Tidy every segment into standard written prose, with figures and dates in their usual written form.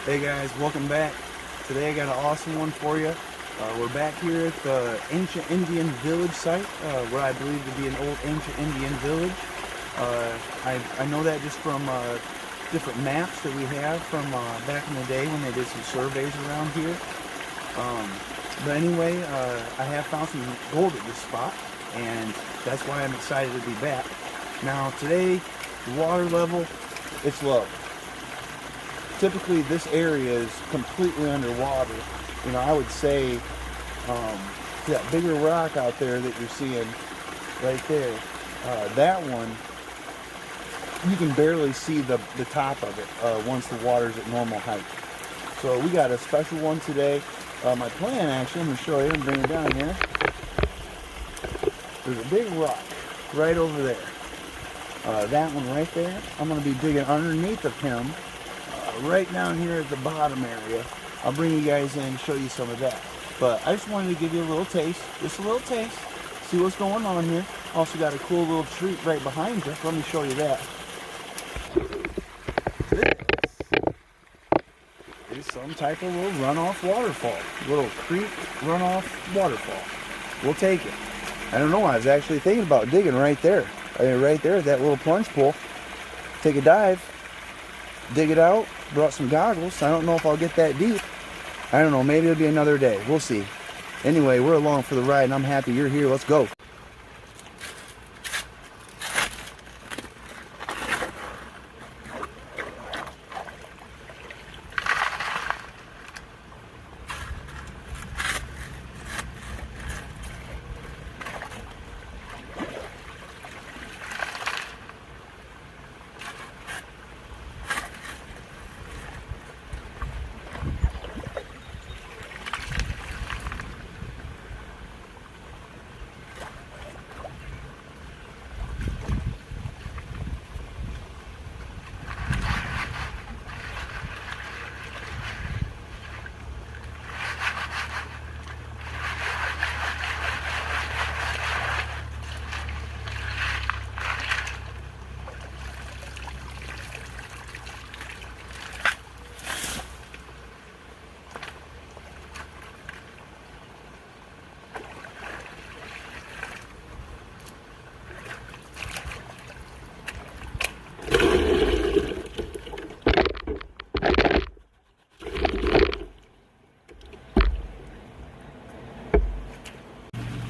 Hey guys, welcome back. Today I got an awesome one for you. We're back here at the ancient Indian village site, what I believe to be an old ancient Indian village. I know that just from different maps that we have from back in the day when they did some surveys around here. But anyway, I have found some gold at this spot, and that's why I'm excited to be back. Now today, the water level, it's low. Typically this area is completely underwater. You know, I would say that bigger rock out there that you're seeing right there, that one, you can barely see the top of it once the water's at normal height. So we got a special one today. My plan, actually, I'm going to show you and bring it down here. There's a big rock right over there. That one right there, I'm going to be digging underneath of him. Right down here at the bottom area. I'll bring you guys in and show you some of that. But I just wanted to give you a little taste, just a little taste, see what's going on here. Also got a cool little treat right behind you. Let me show you that. This is some type of little runoff waterfall. Little creek runoff waterfall. We'll take it. I don't know, I was actually thinking about digging right there. Right there at that little plunge pool. Take a dive. Dig it out, brought some goggles. I don't know if I'll get that deep. I don't know, maybe it'll be another day. We'll see. Anyway, we're along for the ride and I'm happy you're here. Let's go.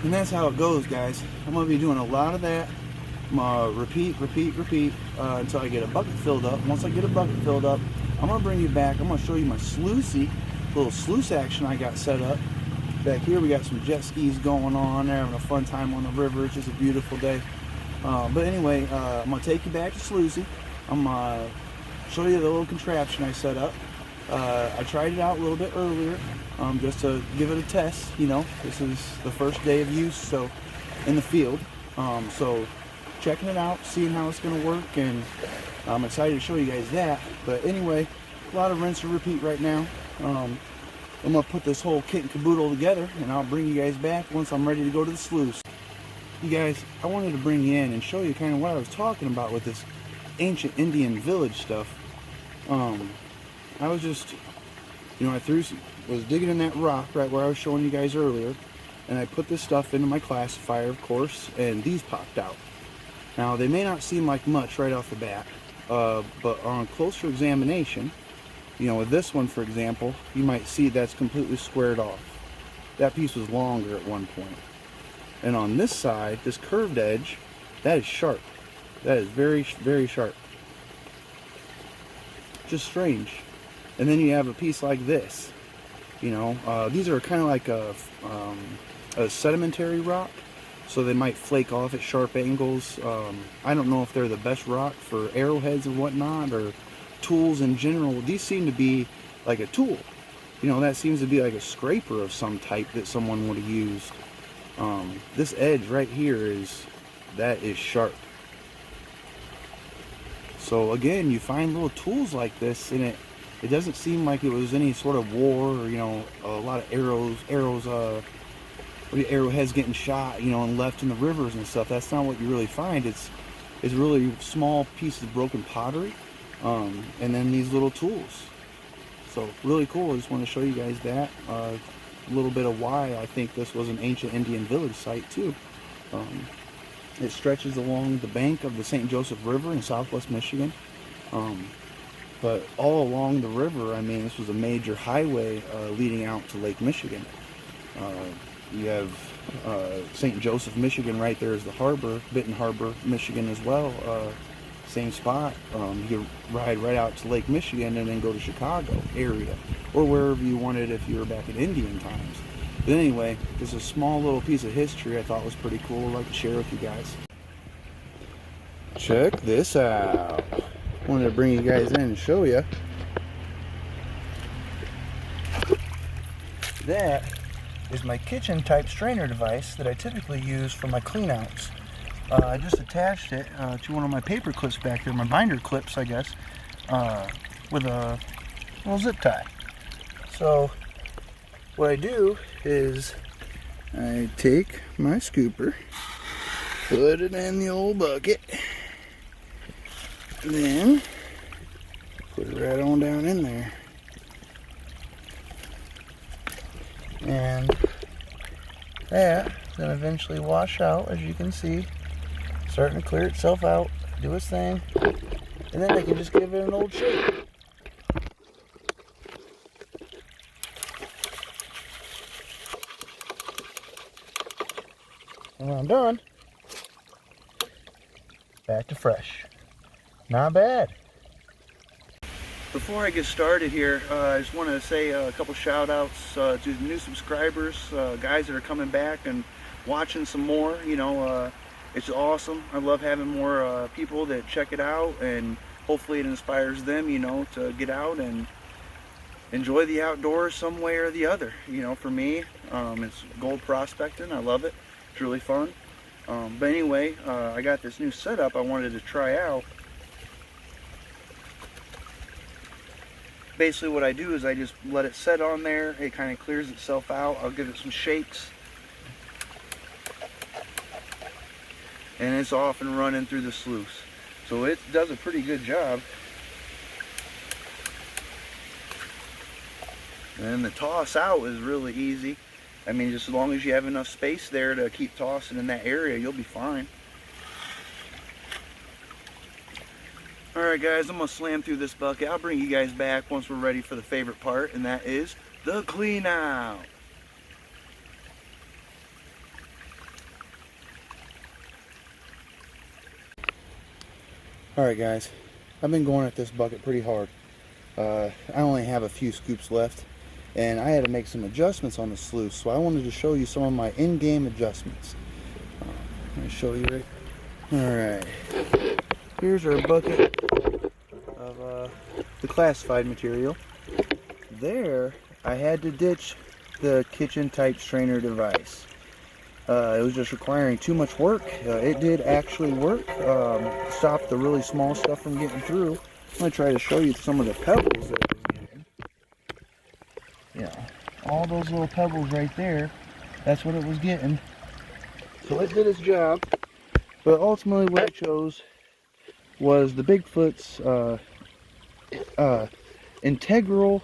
And that's how it goes, guys. I'm going to be doing a lot of that. I'm going to repeat until I get a bucket filled up. Once I get a bucket filled up, I'm going to bring you back. I'm going to show you my sluicey, little sluice action I got set up. Back here we got some jet skis going on. They're having a fun time on the river. It's just a beautiful day. But anyway, I'm going to take you back to sluicey. I'm going to show you the little contraption I set up. I tried it out a little bit earlier, just to give it a test. You know, this is the first day of use, so in the field. So checking it out, seeing how it's going to work, and I'm excited to show you guys that. But anyway, a lot of rinse and repeat right now. I'm going to put this whole kit and caboodle together, and I'll bring you guys back once I'm ready to go to the sluice. You guys, I wanted to bring you in and show you kind of what I was talking about with this ancient Indian village stuff. I was just, you know, was digging in that rock right where I was showing you guys earlier, and I put this stuff into my classifier, of course, and these popped out. Now, they may not seem like much right off the bat, but on closer examination, you know, with this one, for example, you might see that's completely squared off. That piece was longer at one point. And on this side, this curved edge, that is sharp. That is very, very sharp. Just strange. And then you have a piece like this. You know, these are kind of like a sedimentary rock, so they might flake off at sharp angles. I don't know if they're the best rock for arrowheads and whatnot, or tools in general. These seem to be like a tool. You know, that seems to be like a scraper of some type that someone would have used. This edge right here that is sharp. So again, you find little tools like this, and it doesn't seem like it was any sort of war, or, you know, a lot of arrowheads getting shot, you know, and left in the rivers and stuff. That's not what you really find. It's really small pieces of broken pottery, and then these little tools. So really cool. I just want to show you guys that. A little bit of why I think this was an ancient Indian village site too. It stretches along the bank of the St. Joseph River in southwest Michigan. But all along the river, I mean, this was a major highway leading out to Lake Michigan. You have St. Joseph, Michigan right there is the harbor, Benton Harbor, Michigan as well. Same spot. You could ride right out to Lake Michigan and then go to Chicago area or wherever you wanted if you were back in Indian times. But anyway, this is a small little piece of history I thought was pretty cool. I'd like to share with you guys. Check this out. Wanted to bring you guys in and show you. That is my kitchen type strainer device that I typically use for my clean outs. I just attached it to one of my paper clips back there, my binder clips I guess, with a little zip tie. So what I do is I take my scooper, put it in the old bucket, then put it right on down in there, and that then eventually wash out, as you can see, starting to clear itself out, do its thing, and then I can just give it an old shake. And when I'm done, back to fresh. Not bad. Before I get started here, I just want to say a couple shout outs to the new subscribers, guys that are coming back and watching some more. You know, it's awesome. I love having more people that check it out, and hopefully it inspires them, you know, to get out and enjoy the outdoors some way or the other. You know, for me, it's gold prospecting. I love it. It's really fun. But anyway, I got this new setup I wanted to try out. Basically what I do is I just let it set on there. It kind of clears itself out. I'll give it some shakes. And it's off and running through the sluice. So it does a pretty good job. And the toss out is really easy. I mean, just as long as you have enough space there to keep tossing in that area, you'll be fine. Alright guys, I'm going to slam through this bucket. I'll bring you guys back once we're ready for the favorite part, and that is the clean out. Alright guys, I've been going at this bucket pretty hard. I only have a few scoops left, and I had to make some adjustments on the sluice, so I wanted to show you some of my in-game adjustments. Let me show you right. Alright, here's our bucket of the classified material. There, I had to ditch the kitchen type strainer device. It was just requiring too much work. It did actually work. Stopped the really small stuff from getting through. I'm going to try to show you some of the pebbles that it was getting. Yeah, all those little pebbles right there, that's what it was getting. So it did its job. But ultimately what I chose was the Bigfoot's integral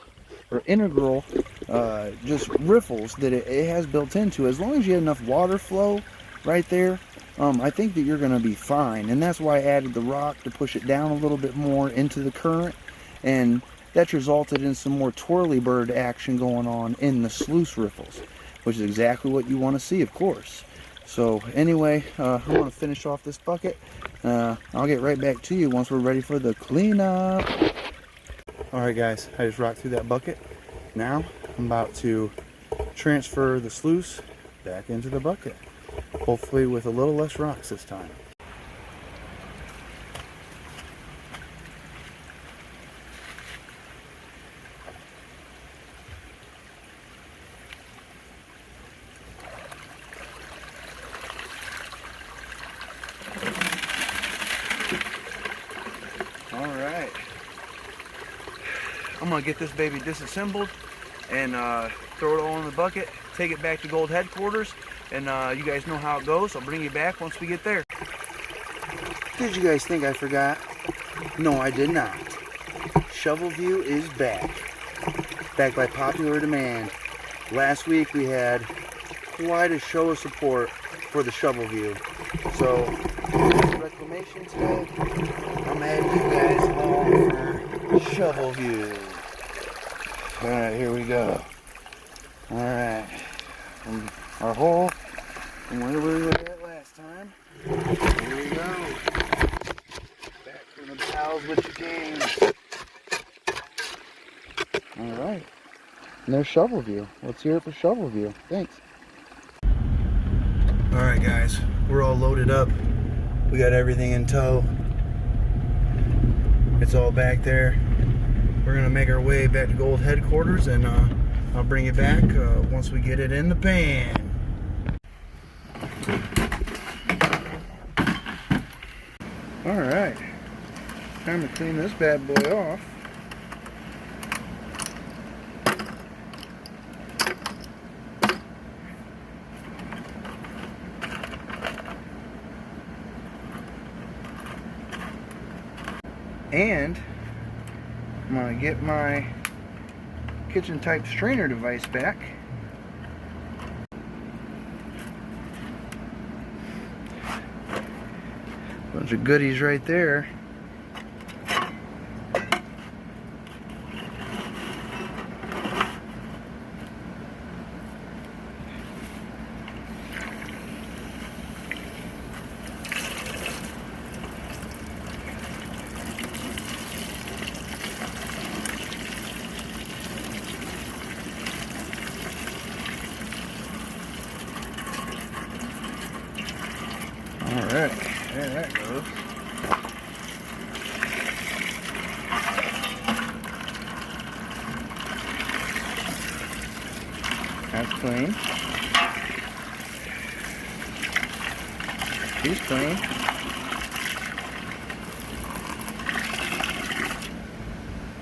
just riffles that it has built into. As long as you have enough water flow right there, I think that you're going to be fine. And that's why I added the rock to push it down a little bit more into the current, and that's resulted in some more twirly bird action going on in the sluice riffles, which is exactly what you want to see, of course. So anyway, I'm going to finish off this bucket. I'll get right back to you once we're ready for the cleanup. Alright guys, I just rocked through that bucket. Now I'm about to transfer the sluice back into the bucket. Hopefully with a little less rocks this time. Alright. I'm going to get this baby disassembled and throw it all in the bucket, take it back to Gold headquarters, and you guys know how it goes. I'll bring you back once we get there. Did you guys think I forgot? No, I did not. Shovel View is back. back by popular demand. Last week we had quite a show of support for the shovel view. So, reclamation today, I'm adding you guys along for shovel view. Alright, here we go. Alright. Our hole, and where we were at last time. Here we go. Back from the pals with the game. Alright. And there's shovel view. Let's hear it for shovel view. Thanks. Alright guys, we're all loaded up. We got everything in tow. It's all back there. We're gonna make our way back to Gold headquarters, and I'll bring it back once we get it in the pan. Alright, time to clean this bad boy off. And I'm going to get my kitchen type strainer device back. Bunch of goodies right there. Alright, there that goes. That's clean. She's clean.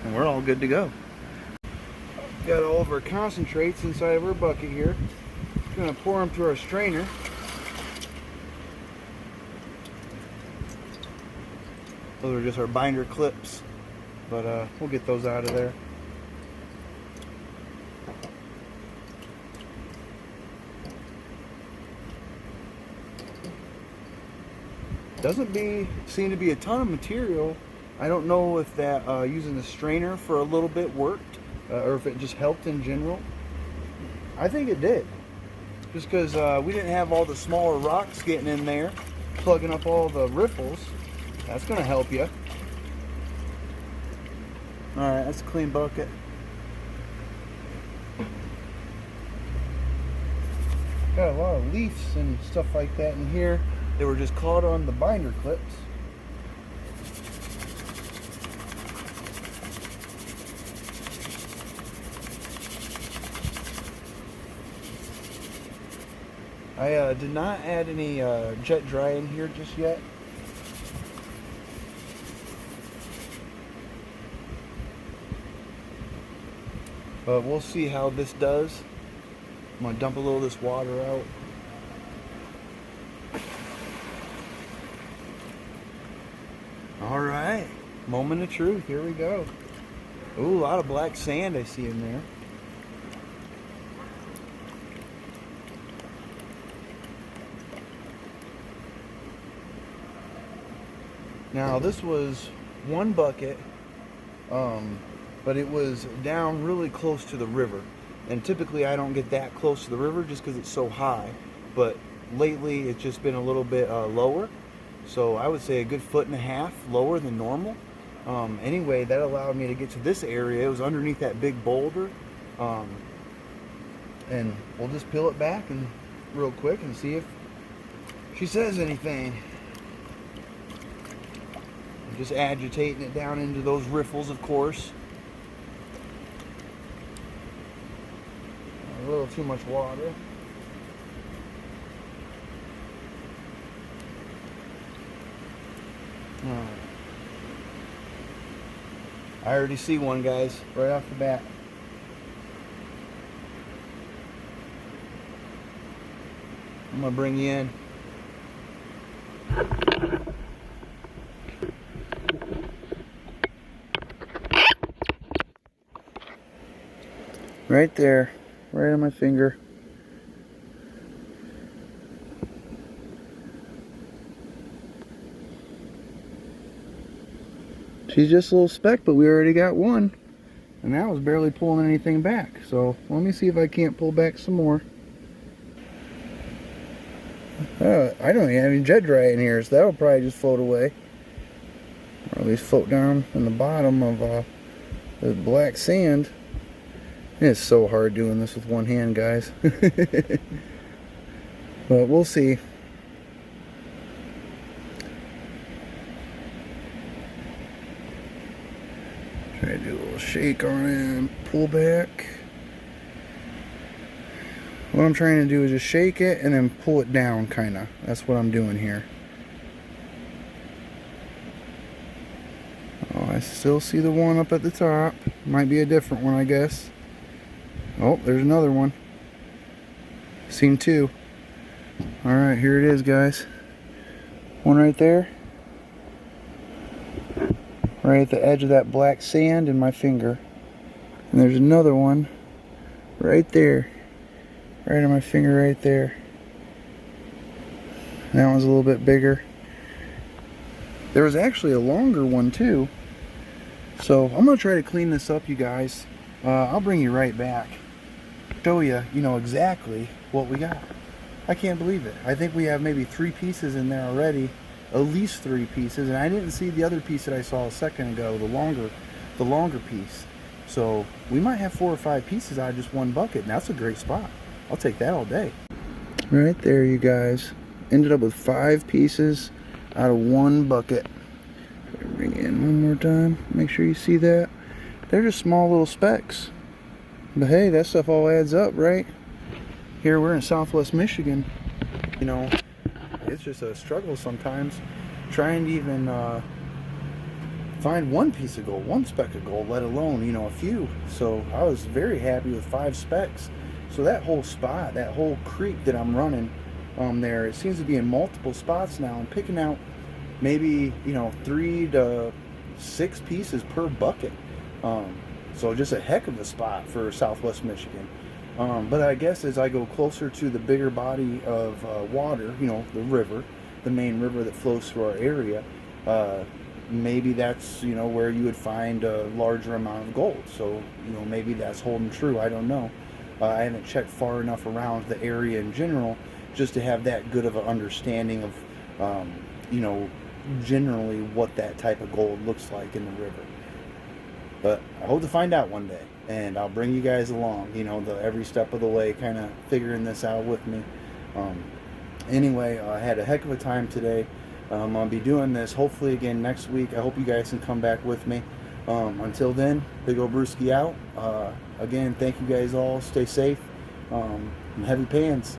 And we're all good to go. Got all of our concentrates inside of our bucket here. Gonna pour them through our strainer. Those are just our binder clips, but we'll get those out of there. Doesn't seem to be a ton of material. I don't know if that using the strainer for a little bit worked, or if it just helped in general. I think it did, just because we didn't have all the smaller rocks getting in there, plugging up all the riffles. That's going to help you. Alright, that's a clean bucket. Got a lot of leaves and stuff like that in here. They were just caught on the binder clips. I did not add any jet dry in here just yet. But we'll see how this does. I'm going to dump a little of this water out. Alright, moment of truth, here we go. Ooh, a lot of black sand I see in there. Now this was one bucket, but it was down really close to the river, and typically I don't get that close to the river just because it's so high, but lately it's just been a little bit lower, so I would say a good 1.5 feet lower than normal. Anyway, that allowed me to get to this area. It was underneath that big boulder, and we'll just peel it back and real quick and see if she says anything. Just agitating it down into those riffles, of course. A little too much water. Alright. I already see one, guys, right off the bat. I'm gonna bring you in. Right there, right on my finger. She's just a little speck, but we already got one. And that was barely pulling anything back. So let me see if I can't pull back some more. I don't even have any jet dry in here, so that'll probably just float away. Or at least float down in the bottom of the black sand. It's so hard doing this with one hand, guys. But we'll see. Try to do a little shake on it and pull back. What I'm trying to do is just shake it and then pull it down, kinda. That's what I'm doing here. Oh, I still see the one up at the top. Might be a different one, I guess. Oh, there's another one. Seen two. Alright, here it is, guys. One right there. Right at the edge of that black sand in my finger. And there's another one right there. Right on my finger right there. That one's a little bit bigger. There was actually a longer one too. So I'm going to try to clean this up, you guys. I'll bring you right back. Show you, exactly what we got. I can't believe it. I think we have maybe 3 pieces in there already. At least 3 pieces. And I didn't see the other piece that I saw a second ago, the longer piece. So we might have 4 or 5 pieces out of just one bucket. And that's a great spot. I'll take that all day. Right there, you guys. Ended up with 5 pieces out of one bucket. Bring it in one more time. Make sure you see that. They're just small little specks. But hey, that stuff all adds up, right? Here we're in Southwest Michigan. It's just a struggle sometimes trying to even find one piece of gold, one speck of gold, let alone, a few. So I was very happy with 5 specks. So that whole spot, that whole creek that I'm running there, it seems to be in multiple spots now. I'm picking out maybe 3 to 6 pieces per bucket. So just a heck of a spot for Southwest Michigan. But I guess as I go closer to the bigger body of water, the river, the main river that flows through our area, maybe that's where you would find a larger amount of gold. So maybe that's holding true. I don't know. I haven't checked far enough around the area in general just to have that good of an understanding of generally what that type of gold looks like in the river. But I hope to find out one day, and I'll bring you guys along, every step of the way, kind of figuring this out with me. Anyway, I had a heck of a time today. I'll be doing this hopefully again next week. I hope you guys can come back with me. Until then, Big Ol' Brewski out. Again, thank you guys all. Stay safe. And heavy pans.